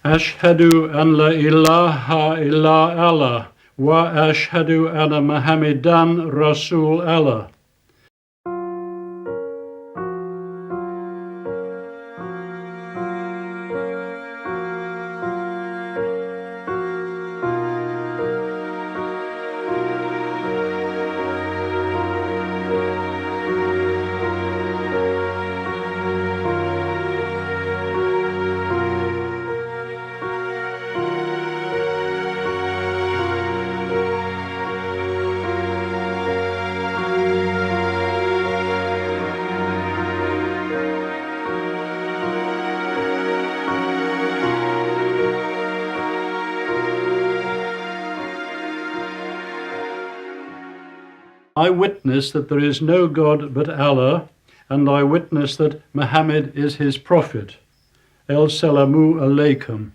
أشهد أن لا إله إلا الله وأشهد أن محمدا رسول الله. I witness that there is no God but Allah, and I witness that Muhammad is his prophet. El Salamu Alaikum.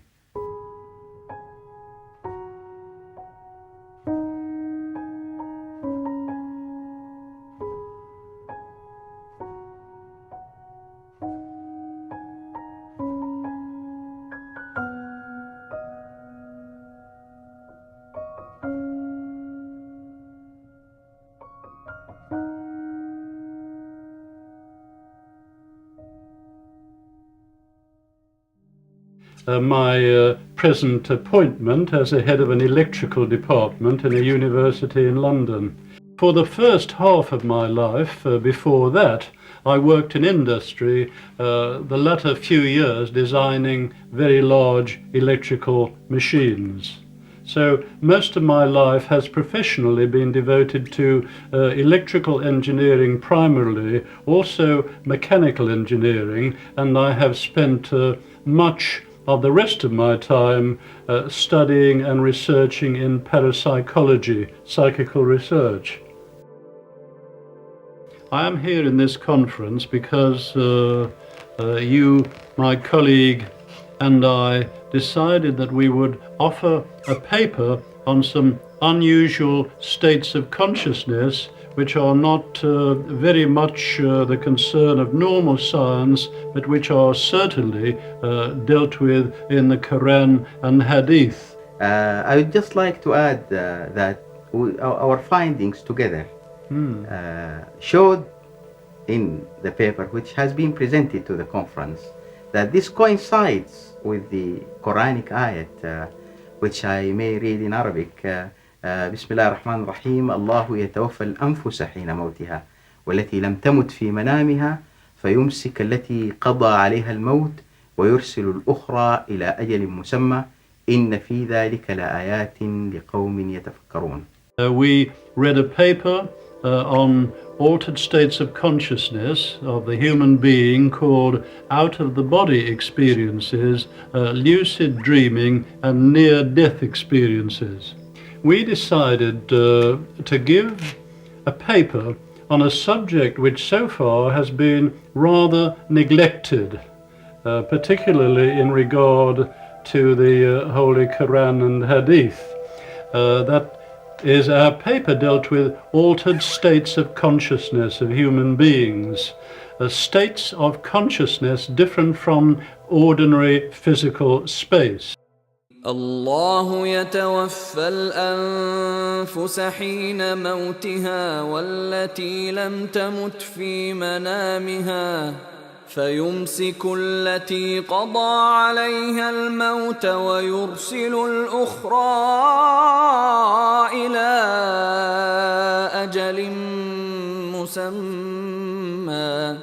My present appointment as a head of an electrical department in a university in London. For the first half of my life, before that, I worked in industry, the latter few years designing very large electrical machines. So most of my life has professionally been devoted to electrical engineering primarily, also mechanical engineering, and I have spent much of the rest of my time studying and researching in parapsychology, psychical research. I am here in this conference because you, my colleague, and I decided that we would offer a paper on some unusual states of consciousness which are not very much the concern of normal science, but which are certainly dealt with in the Quran and Hadith. I would just like to add that our findings together showed in the paper which has been presented to the conference that this coincides with the Quranic ayat which I may read in Arabic. بسم الله الرحمن الرحيم الله يتوفى الأنفس حين موتها والتي لم تمت في منامها فيمسك التي قضى عليها الموت ويرسل الأخرى إلى أجل مسمى إن في ذلك لآيات لقوم يتفكرون. We read a paper on altered states of consciousness of the human being called out of the body experiences, lucid dreaming and near-death experiences. We decided to give a paper on a subject which so far has been rather neglected, particularly in regard to the Holy Quran and Hadith. That is, our paper dealt with altered states of consciousness of human beings, states of consciousness different from ordinary physical space. الله يتوفى الأنفس حين موتها والتي لم تمت في منامها فيمسك التي قضى عليها الموت ويرسل الأخرى إلى أجل مسمى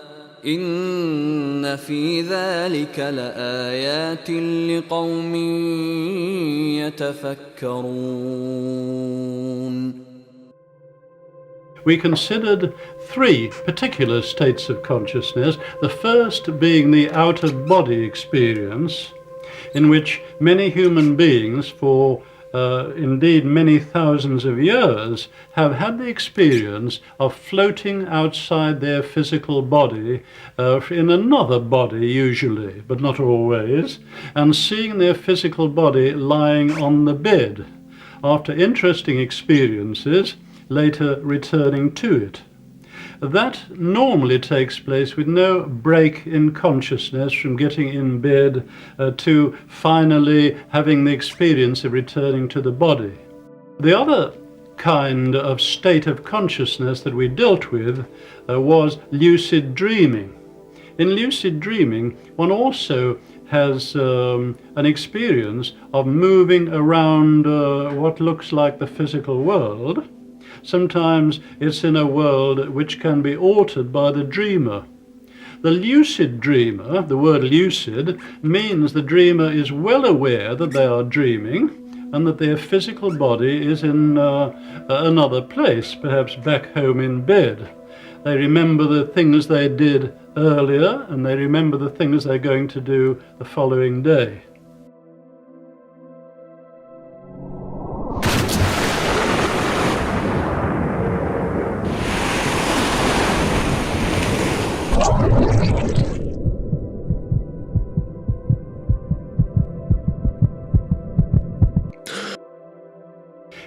إن في ذلك لآيات لقوم يتفكرون. We considered three particular states of consciousness, the first being the out-of-body experience, in which many human beings for indeed many thousands of years have had the experience of floating outside their physical body in another body usually, but not always, and seeing their physical body lying on the bed after interesting experiences, later returning to it. that normally takes place with no break in consciousness from getting in bed to finally having the experience of returning to the body. The other kind of state of consciousness that we dealt with was lucid dreaming. In lucid dreaming, one also has an experience of moving around what looks like the physical world. Sometimes it's in a world which can be altered by the dreamer. The lucid dreamer, the word lucid, means the dreamer is well aware that they are dreaming and that their physical body is in another place, perhaps back home in bed. They remember the things they did earlier, and they remember the things they're going to do the following day.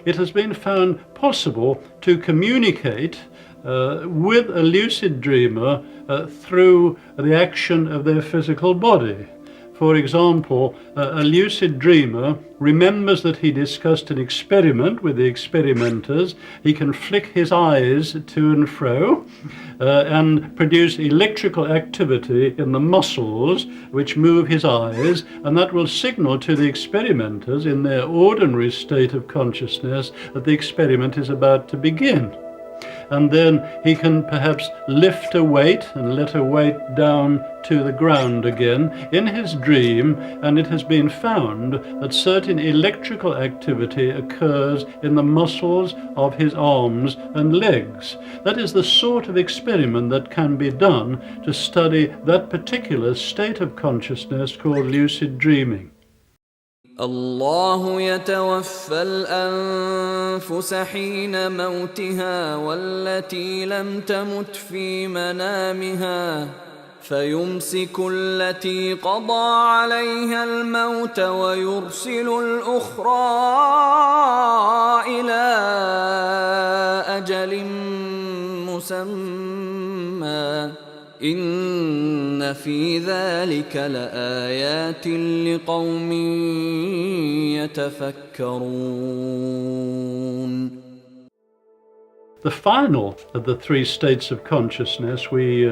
It has been found possible to communicate with a lucid dreamer through the action of their physical body. For example, a lucid dreamer remembers that he discussed an experiment with the experimenters. He can flick his eyes to and fro and produce electrical activity in the muscles which move his eyes, and that will signal to the experimenters in their ordinary state of consciousness that the experiment is about to begin. And then he can perhaps lift a weight and let a weight down to the ground again in his dream, and it has been found that certain electrical activity occurs in the muscles of his arms and legs. That is the sort of experiment that can be done to study that particular state of consciousness called lucid dreaming. الله يتوفى الأنفس حين موتها والتي لم تمت في منامها فيمسك التي قضى عليها الموت ويرسل الأخرى إلى أجل مسمى إن في ذلك لآيات لقوم يتفكرون. The final of the three states of consciousness we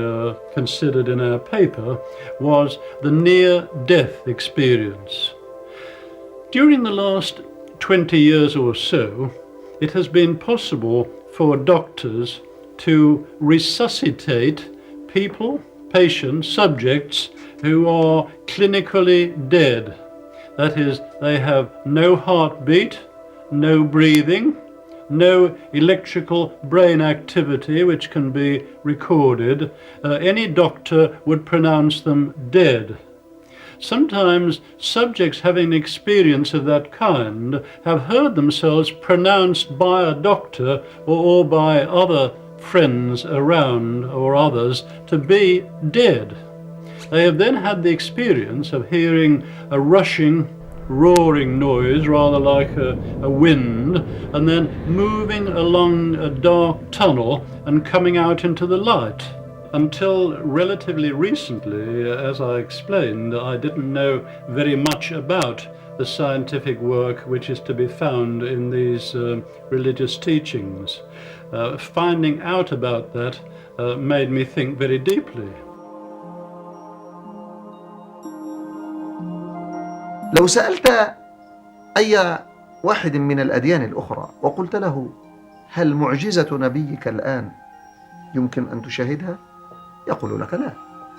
considered in our paper was the near-death experience. During the last 20 years or so, it has been possible for doctors to resuscitate people, patients, subjects who are clinically dead. That is, they have no heartbeat, no breathing, no electrical brain activity which can be recorded. Any doctor would pronounce them dead. Sometimes subjects having experience of that kind have heard themselves pronounced by a doctor or by other friends around or others to be dead. They have then had the experience of hearing a rushing, roaring noise, rather like a wind, and then moving along a dark tunnel and coming out into the light. Until relatively recently, as I explained, I didn't know very much about the scientific work which is to be found in these religious teachings. Finding out about that made me think very deeply. لو سألت أي واحد من الأديان الأخرى وقلت له هل معجزة نبيك الآن يمكن أن تشاهدها؟ يقول لك لا،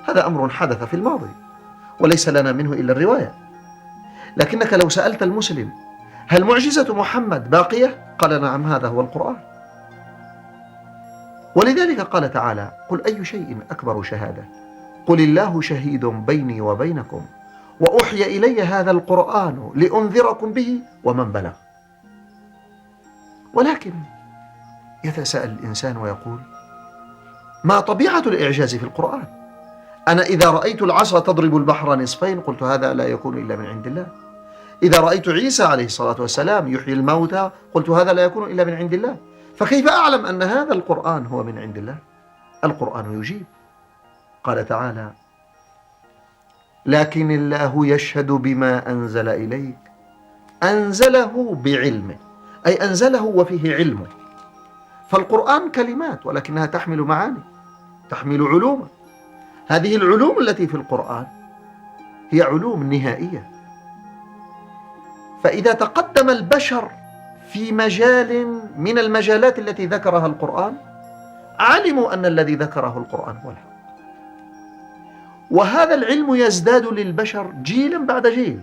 هذا أمر حدث في الماضي وليس لنا منه إلا الرواية. لكنك لو سألت المسلم هل معجزة محمد باقية؟ قال نعم، هذا هو القرآن. ولذلك قال تعالى: قل أي شيء أكبر شهادة؟ قل الله شهيد بيني وبينكم وأوحي إلي هذا القرآن لأنذركم به ومن بلغ. ولكن يتساءل الإنسان ويقول: ما طبيعة الإعجاز في القرآن؟ أنا إذا رأيت العصا تضرب البحر نصفين قلت هذا لا يكون إلا من عند الله. إذا رأيت عيسى عليه الصلاة والسلام يحيي الموتى قلت هذا لا يكون إلا من عند الله. فكيف أعلم أن هذا القرآن هو من عند الله؟ القرآن يجيب. قال تعالى: لكن الله يشهد بما أنزل إليك، أنزله بعلمه، أي أنزله وفيه علمه. فالقرآن كلمات ولكنها تحمل معاني، تحمل علوما. هذه العلوم التي في القرآن هي علوم نهائية. فإذا تقدم البشر في مجال من المجالات التي ذكرها القرآن، علموا أن الذي ذكره القرآن هو الحق. وهذا العلم يزداد للبشر جيلا بعد جيل،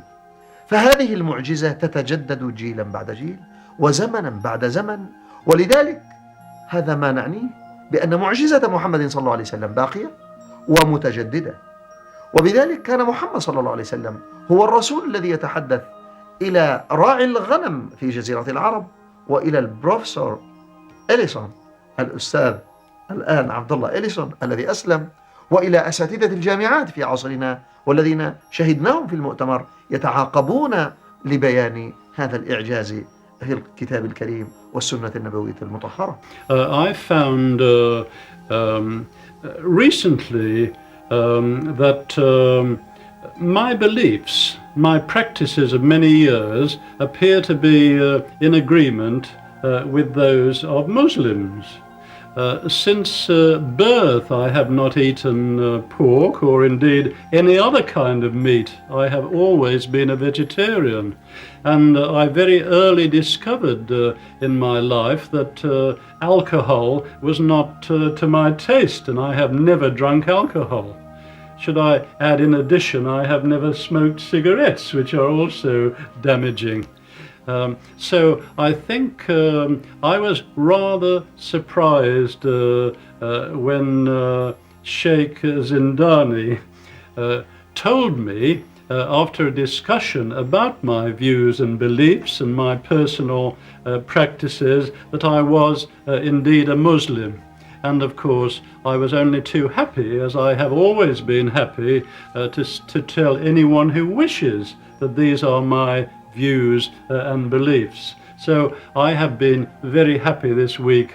فهذه المعجزة تتجدد جيلا بعد جيل وزمنا بعد زمن. ولذلك هذا ما نعنيه بأن معجزة محمد صلى الله عليه وسلم باقية ومتجددة. وبذلك كان محمد صلى الله عليه وسلم هو الرسول الذي يتحدث إلى راعي الغنم في جزيرة العرب، وإلى البروفيسور إليسون، الأستاذ الآن عبد الله إليسون الذي أسلم، وإلى أساتذة الجامعات في عصرنا والذين شهدناهم في المؤتمر يتعاقبون لبيان هذا الإعجاز في الكتاب الكريم والسنة النبوية المطهرة. I found recently that my beliefs, my practices of many years appear to be in agreement with those of Muslims. Since birth I have not eaten pork or indeed any other kind of meat. I have always been a vegetarian, and I very early discovered in my life that alcohol was not to my taste, and I have never drunk alcohol. Should I add in addition, I have never smoked cigarettes, which are also damaging. So I think I was rather surprised when Sheikh Zindani told me after a discussion about my views and beliefs and my personal practices that I was indeed a Muslim. And of course I was only too happy, as I have always been happy, to tell anyone who wishes that these are my views and beliefs. So I have been very happy this week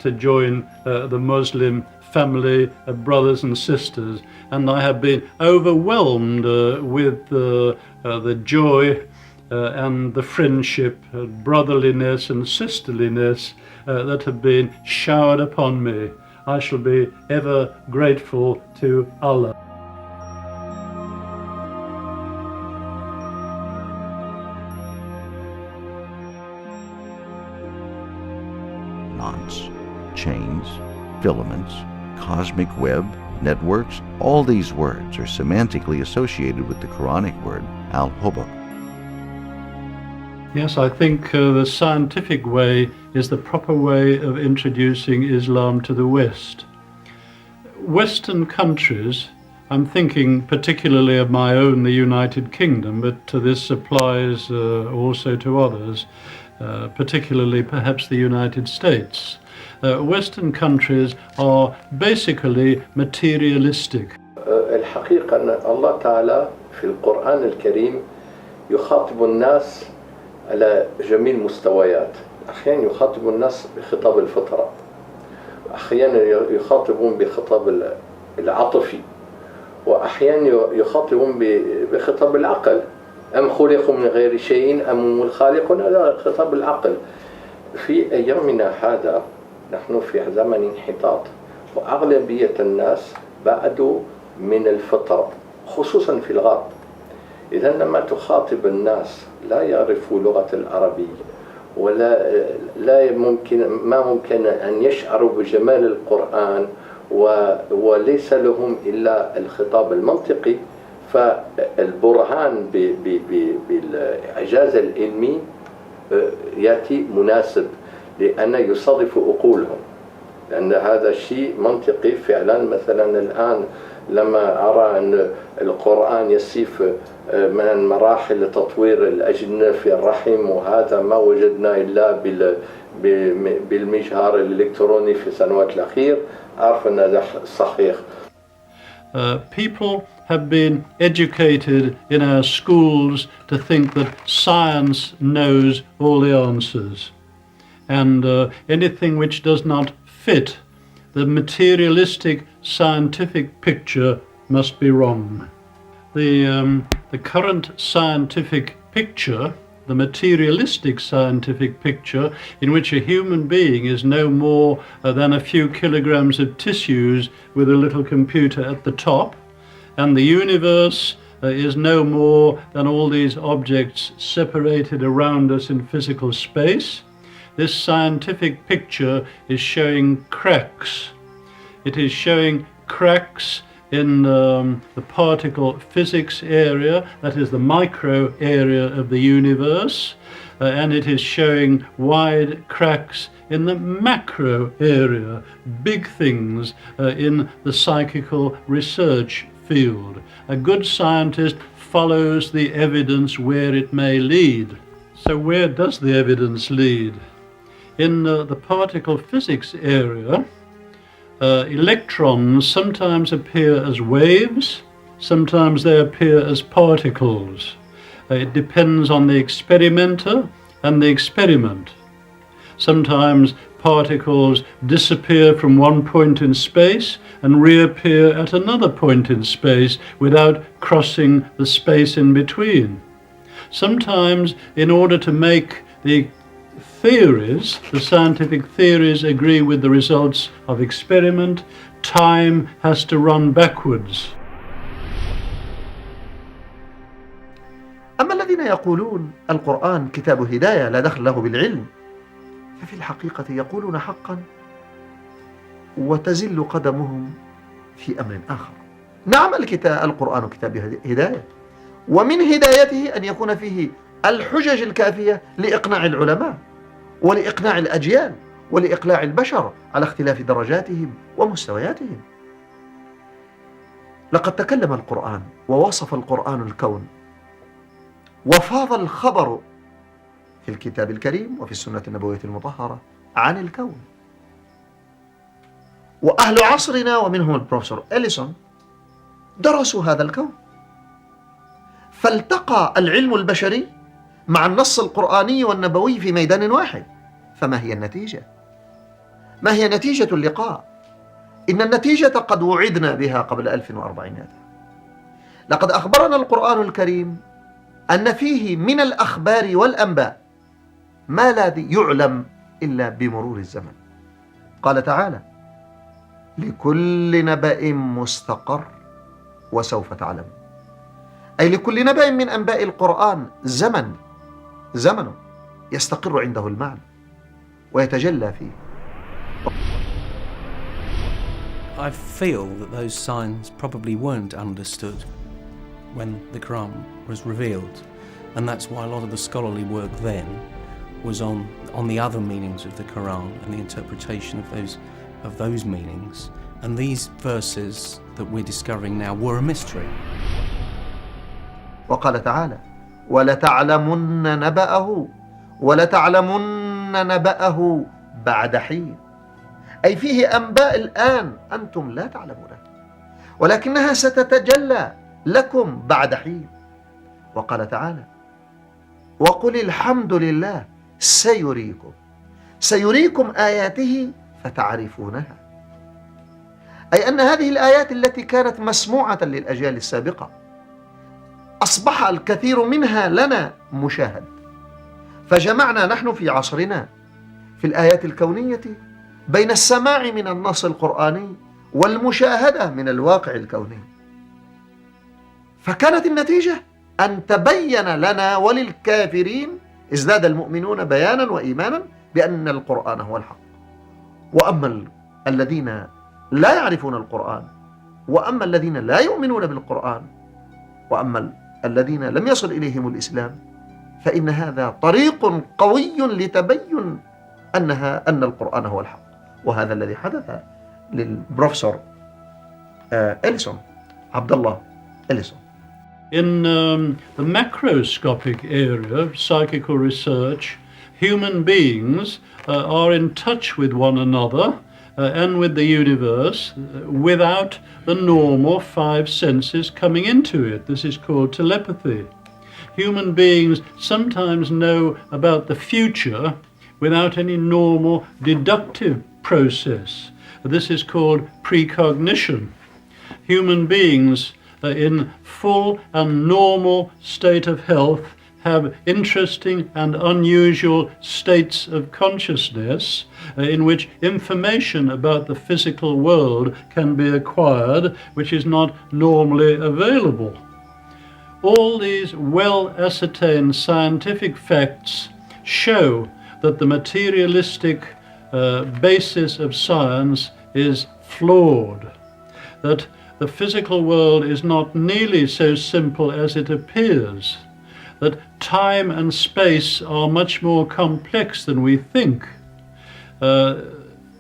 to join the Muslim family of brothers and sisters, and I have been overwhelmed with the joy and the friendship, brotherliness and sisterliness that have been showered upon me. I shall be ever grateful to Allah. Knots, chains, filaments, cosmic web, networks, all these words are semantically associated with the Quranic word al-hubab. Yes, I think the scientific way is the proper way of introducing Islam to the West. Western countries, I'm thinking particularly of my own, the United Kingdom, but this applies also to others, particularly perhaps the United States. Western countries are basically materialistic. الحقيقة أن الله تعالى في القرآن الكريم يخاطب الناس على جميع المستويات. أحيانا يخاطب الناس بخطاب الفطرة، أحيانا يخاطبون بخطاب العاطفي، وأحيانا يخاطبون بخطاب العقل. أم خلقوا من غير شيء أم هم الخالقون؟ هذا خطاب العقل. في أيامنا هذا نحن في زمن انحطاط، وأغلبية الناس بعدوا من الفطرة خصوصا في الغرب. إذا لما تخاطب الناس لا يعرفوا لغة العربية ولا ما ممكن أن يشعروا بجمال القرآن وليس لهم إلا الخطاب المنطقي، فالبرهان بالإعجاز العلمي يأتي مناسب لأن يصادف عقولهم، لأن هذا شيء منطقي فعلا. مثلا الآن لما أرى أن القرآن يصف من مراحل تطوير الأجنة في الرحم، وهذا ما وجدنا إلا بالمجهر الإلكتروني في السنوات الأخيرة، أعرف أن هذا صحيح. People have been educated in our schools to think that science knows all the answers, and anything which does not fit the materialistic scientific picture must be wrong. The current scientific picture, the materialistic scientific picture, in which a human being is no more than a few kilograms of tissues with a little computer at the top, and the universe is no more than all these objects separated around us in physical space. This scientific picture is showing cracks. It is showing cracks in the particle physics area, that is the micro area of the universe, and it is showing wide cracks in the macro area, big things in the psychical research field. A good scientist follows the evidence where it may lead. So where does the evidence lead? In the particle physics area, electrons sometimes appear as waves, sometimes they appear as particles. It depends on the experimenter and the experiment. Sometimes particles disappear from one point in space and reappear at another point in space without crossing the space in between. Sometimes, in order to make the theories, the scientific theories, agree with the results of experiment, time has to run backwards. أما الذين يقولون القرآن كتاب هداية لا دخل له بالعلم، ففي الحقيقة يقولون حقا وتزل قدمهم في أمر آخر. نعم، القرآن كتاب هداية، ومن هدايته أن يكون فيه الحجج الكافية لإقناع العلماء ولإقناع الأجيال ولإقلاع البشر على اختلاف درجاتهم ومستوياتهم. لقد تكلم القرآن ووصف القرآن الكون، وفاض الخبر في الكتاب الكريم وفي السنة النبوية المطهرة عن الكون. وأهل عصرنا ومنهم البروفيسور إليسون درسوا هذا الكون، فالتقى العلم البشري مع النص القرآني والنبوي في ميدان واحد. فما هي النتيجة؟ ما هي نتيجة اللقاء؟ إن النتيجة قد وعدنا بها قبل 1400. لقد أخبرنا القرآن الكريم أن فيه من الأخبار والأنباء ما لا يعلم إلا بمرور الزمن. قال تعالى: لكل نبأ مستقر وسوف تعلم. أي لكل نبأ من أنباء القرآن زمن يستقر عنده المعنى ويتجلى فيه. I feel that those signs probably weren't understood when the Quran was revealed, and that's why a lot of the scholarly work then was on the other meanings of the Quran and the interpretation of those meanings, and these verses that we're discovering now were a mystery. وقال تعالى: ولتعلمن نبأه بعد حين. أي فيه أنباء الآن أنتم لا تعلمونها، ولكنها ستتجلى لكم بعد حين. وقال تعالى: وقل الحمد لله سيريكم آياته فتعرفونها. أي أن هذه الآيات التي كانت مسموعة للأجيال السابقة أصبح الكثير منها لنا مشاهد، فجمعنا نحن في عصرنا في الآيات الكونية بين السماع من النص القرآني والمشاهدة من الواقع الكوني. فكانت النتيجة أن تبين لنا وللكافرين، ازداد المؤمنون بيانا وإيمانا بأن القرآن هو الحق. وأما الذين لا يعرفون القرآن، وأما الذين لا يؤمنون بالقرآن، وأما الذين لم يصل إليهم الإسلام، فإن هذا طريق قوي لتبين أن القرآن هو الحق. وهذا الذي حدث للبروفيسور إليسون، عبد الله إليسون. In the macroscopic area of psychical research, human beings are in touch with one another and with the universe without the normal five senses coming into it. This is called telepathy. Human beings sometimes know about the future without any normal deductive process. This is called precognition. Human beings in full and normal state of health have interesting and unusual states of consciousness in which information about the physical world can be acquired, which is not normally available. All these well-ascertained scientific facts show that the materialistic basis of science is flawed, that the physical world is not nearly so simple as it appears, that time and space are much more complex than we think.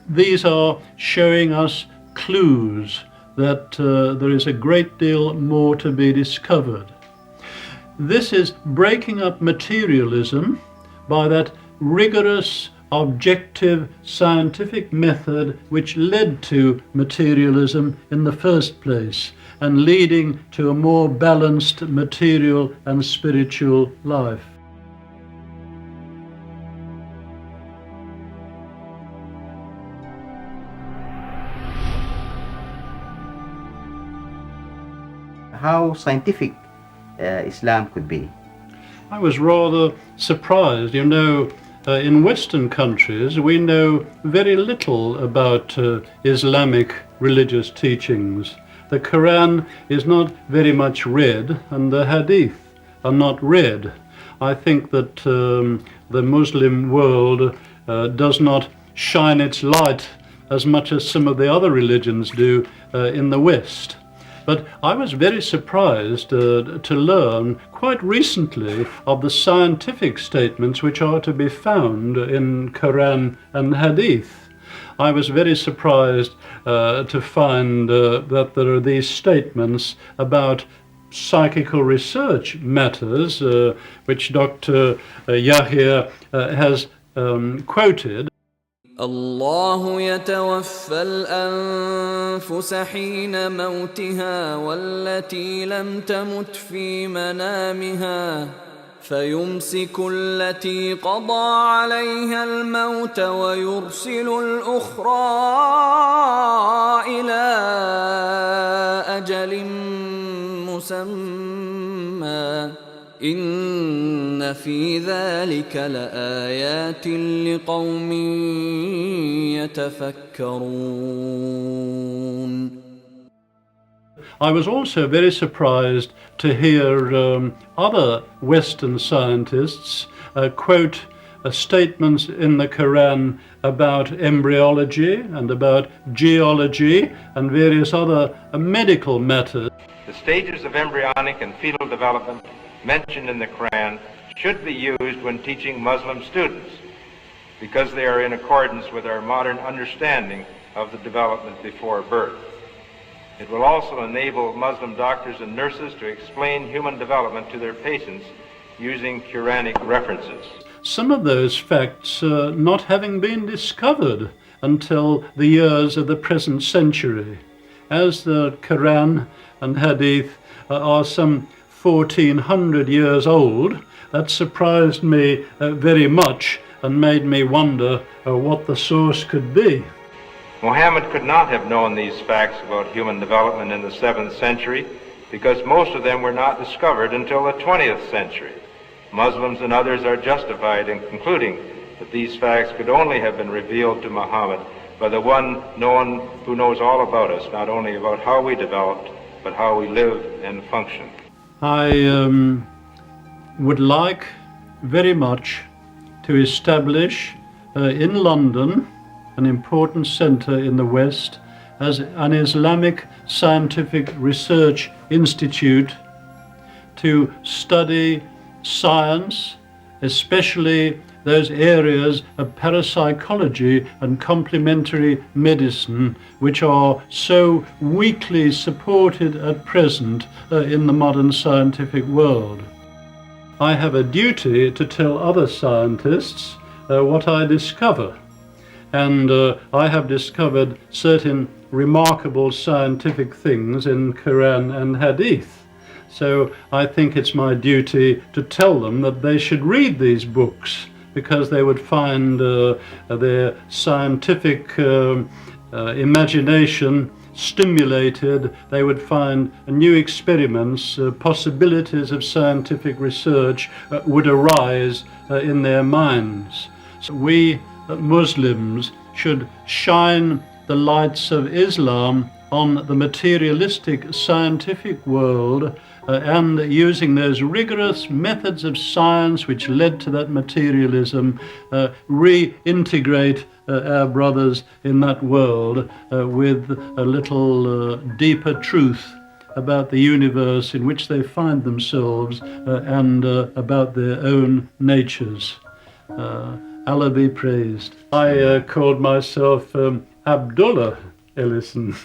These are showing us clues that there is a great deal more to be discovered. This is breaking up materialism by that rigorous, objective, scientific method which led to materialism in the first place, and leading to a more balanced material and spiritual life. How scientific Islam could be. I was rather surprised. You know, in Western countries we know very little about Islamic religious teachings. The Quran is not very much read, and the Hadith are not read. I think that the Muslim world does not shine its light as much as some of the other religions do in the West. But I was very surprised to learn quite recently of the scientific statements which are to be found in Quran and Hadith. I was very surprised to find that there are these statements about psychical research matters, which Dr. Yahya has quoted. الله يتوفى الأنفس حين موتها والتي لم تمت في منامها فيمسك التي قضى عليها الموت ويرسل الأخرى إلى أجل مسمى إن في ذلك لآيات لقوم يتفكرون. I was also very surprised to hear other Western scientists quote statements in the Quran about embryology and about geology and various other medical matters. The stages of embryonic and fetal development mentioned in the Quran should be used when teaching Muslim students because they are in accordance with our modern understanding of the development before birth. It will also enable Muslim doctors and nurses to explain human development to their patients using Quranic references. Some of those facts not having been discovered until the years of the present century. As the Quran and Hadith are some 1400 years old, that surprised me very much and made me wonder what the source could be. Muhammad could not have known these facts about human development in the 7th century because most of them were not discovered until the 20th century. Muslims and others are justified in concluding that these facts could only have been revealed to Muhammad by the one who knows all about us, not only about how we developed, but how we live and function. I would like very much to establish in London an important centre in the West as an Islamic scientific research institute to study science, especially those areas of parapsychology and complementary medicine which are so weakly supported at present in the modern scientific world. I have a duty to tell other scientists what I discover, and I have discovered certain remarkable scientific things in Quran and Hadith. So I think it's my duty to tell them that they should read these books, because they would find their scientific imagination stimulated, they would find new experiments, possibilities of scientific research would arise in their minds. So we Muslims should shine the lights of Islam on the materialistic scientific world and using those rigorous methods of science which led to that materialism, reintegrate our brothers in that world with a little deeper truth about the universe in which they find themselves and about their own natures. Allah be praised. I called myself Abdullah Ellison.